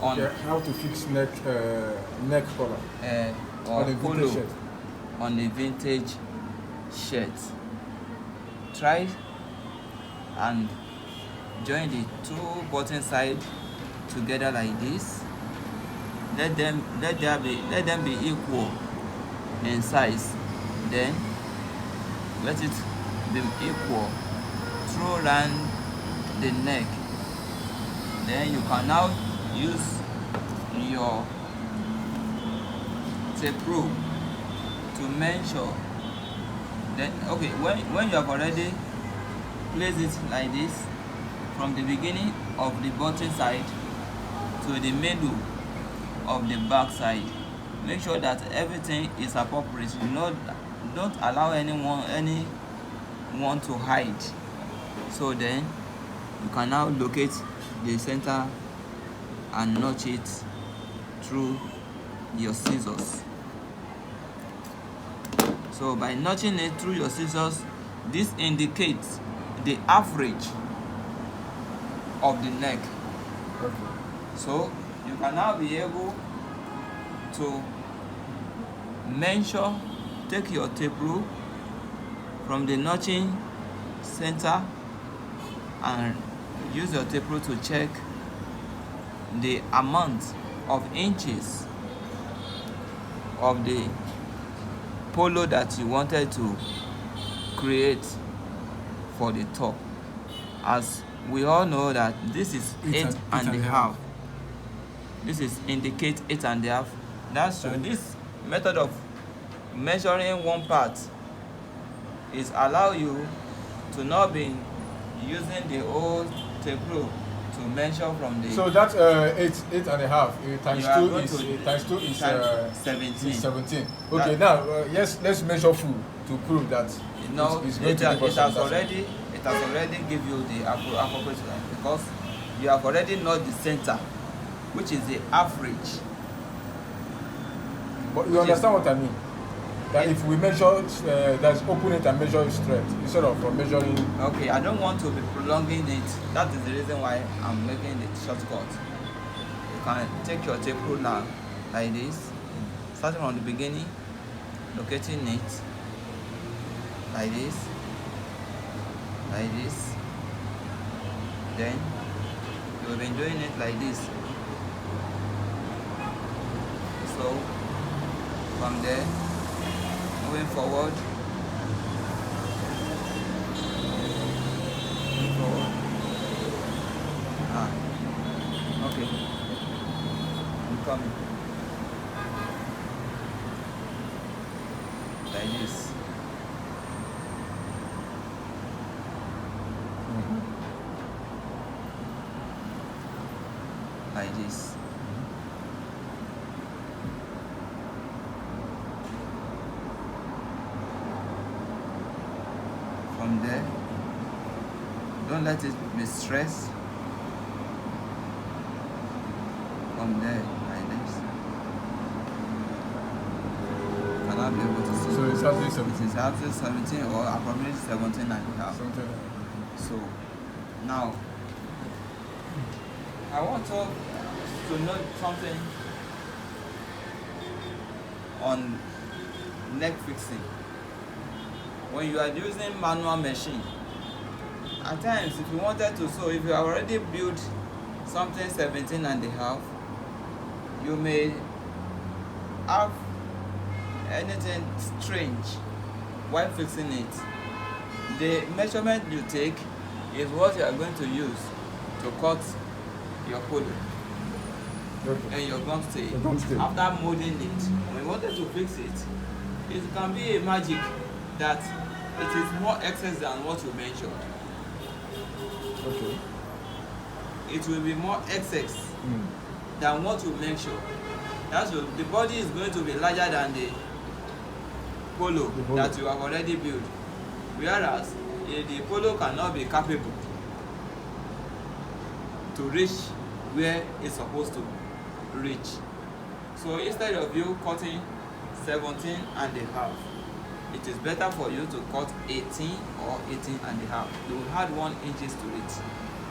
on how to fix neck collar or on a polo vintage shirt. on a vintage shirt. Try and join the two button side together like this. Let them be equal in size. Then let it be equal through around the neck. Then you can now use your tape rule to measure. Then okay, when you have already placed it like this, from the beginning of the button side to the middle of the back side, make sure that everything is appropriate. Don't allow anyone to hide. So then you can now locate the center and notch it through your scissors. So by notching it through your scissors, this indicates the average of the neck. Okay. So you can now be able to measure, take your tape rule from the notching center and use your tape rule to check the amount of inches of the polo that you wanted to create for the top. As we all know that this is 8.5. This is indicate 8.5. That's true. This method of measuring one part is allow you to not be using the old tape rule to measure from the. So that 8.5 times 2 is 17. 17. Okay, now let's measure full to prove that it's going to give us it has already give you the appropriate line, because you have already known the center, which is the average. But you understand what I mean? That if we measure, there's open it and measure it straight instead of measuring. Okay, I don't want to be prolonging it. That is the reason why I'm making it shortcut. You can take your tape rule now, like this, starting from the beginning, locating it, like this, then you have been doing it like this. So from there, moving forward, okay, I'm coming, like this. Like this. From there, don't let it be stressed. From there, like this. Can I be able to see? So it's actually 17. It is actually 17 or approximately 17.5. So now I want to note something on neck fixing. When you are using manual machine, at times if you wanted to sew, if you have already built something 17.5, you may have anything strange while fixing it. The measurement you take is what you are going to use to cut your polo and your gum stay. After molding it, when you wanted to fix it, it can be a magic that it is more excess than what you mentioned. Okay. It will be more excess than what you mentioned. That's what the body is going to be larger than the polo that you have already built. Whereas the polo cannot be capable to reach where it's supposed to reach. So instead of you cutting 17.5, it is better for you to cut 18 or 18.5. You will add 1 inch to it,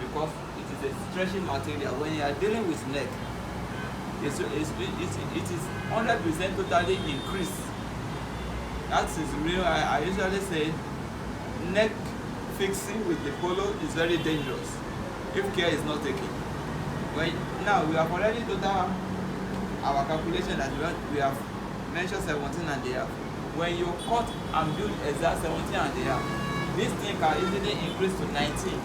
because it is a stretching material. When you are dealing with neck, it is 100% totally increased. That is real. I usually say neck fixing with the polo is very dangerous if care is not taken. Now we have already done our calculation that we have mentioned 17 and a half. When you cut and build exact 17 and a half, this thing can easily increase to 19.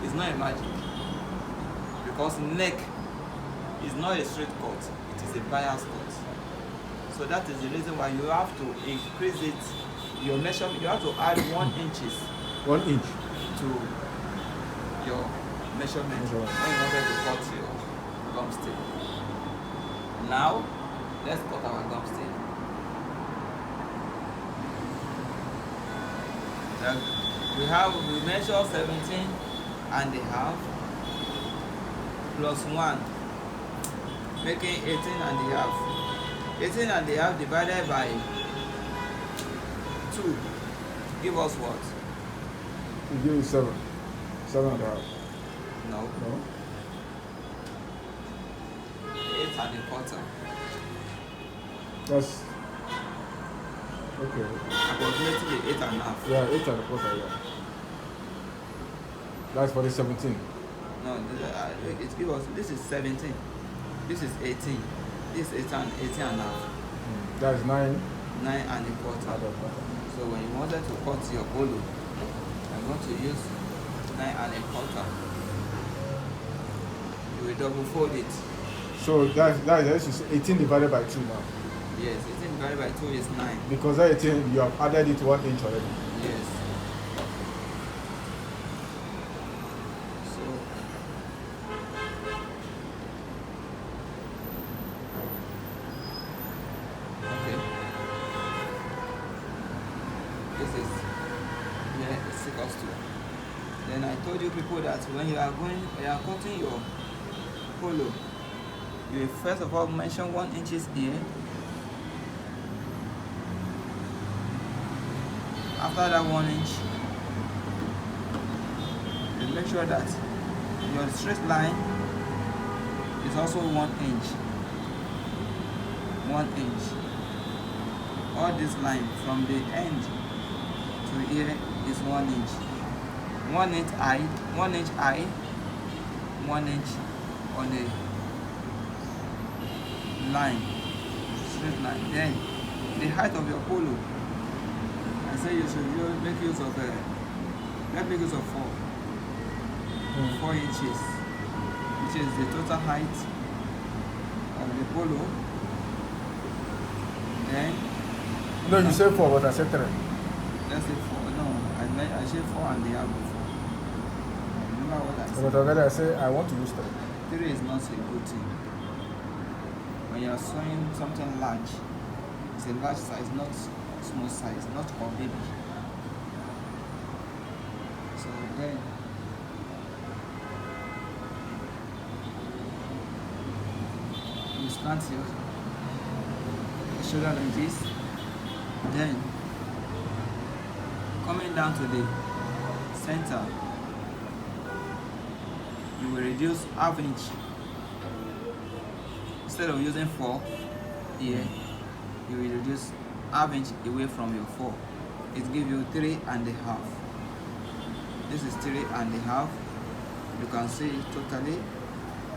It's not a magic, because neck is not a straight cut, it is a bias cut. So that is the reason why you have to increase it. Your measurement, you have to add 1 inches 1 inch to your measurement when you wanted to cut your gum stay. Now let's cut our gum stay. We measure 17 and a half plus 1, making 18 and a half. 18 and a half divided by 2 give us what? it gives you 7 and a half. No. 8 and a quarter. That's okay. Approximately 8 and a half. Yeah, 8 and a quarter, yeah. That's for the 17. No, it gives us, this is 17, this is 18, this is 18 and a half. That's 9 9 and a quarter. So when you wanted to cut your polo, I'm going to use 9 and a quarter. You will double fold it. So that's 18 divided by 2 now. Yes, 18 divided by 2 is 9. Because that 18, you have added it 1 inch already. Yes. So okay. This is it's equals to. Then I told you people that when you are cutting your polo, you will first of all mention 1 inches here. After that 1 inch, you make sure that your straight line is also 1 inch. 1 inch. All this line from the end to here is 1 inch. 1 inch high, 1 inch high, 1 inch on the line, straight line. Then the height of your polo, I say you should make use of 4 inches, which is the total height of the polo. Then No, you said 4, but I said 3. let's say 4. No, I said 4 and a half before. Remember what I said? But already I said I want to use 3. 3 is not a good thing. When you are sewing something large, it's a large size, not small size, not for baby. So then you slant your shoulder like this. Then coming down to the center, you will reduce ½ inch. Instead of using 4 here, you will reduce ½ inch away from your 4. It gives you 3 and a half. This is 3 and a half. You can see totally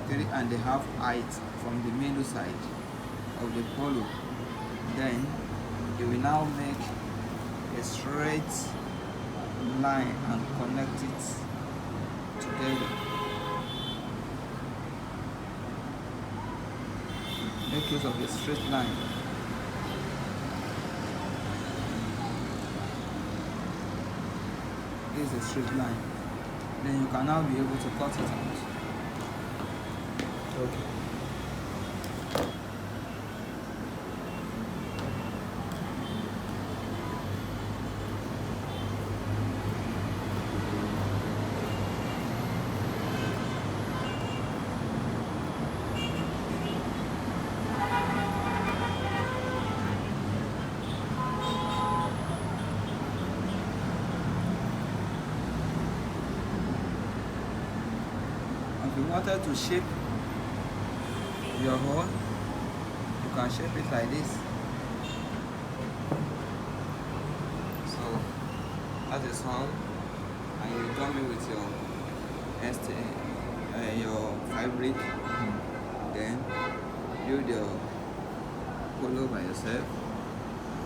3 and a half height from the middle side of the polo. Then you will now make a straight line and connect it together. Make use of a straight line. This is a straight line. Then you can now be able to cut it out. Okay. If you wanted to shape your hole, you can shape it like this. So that is all, and you gum it with your your fabric, then build your polo by yourself.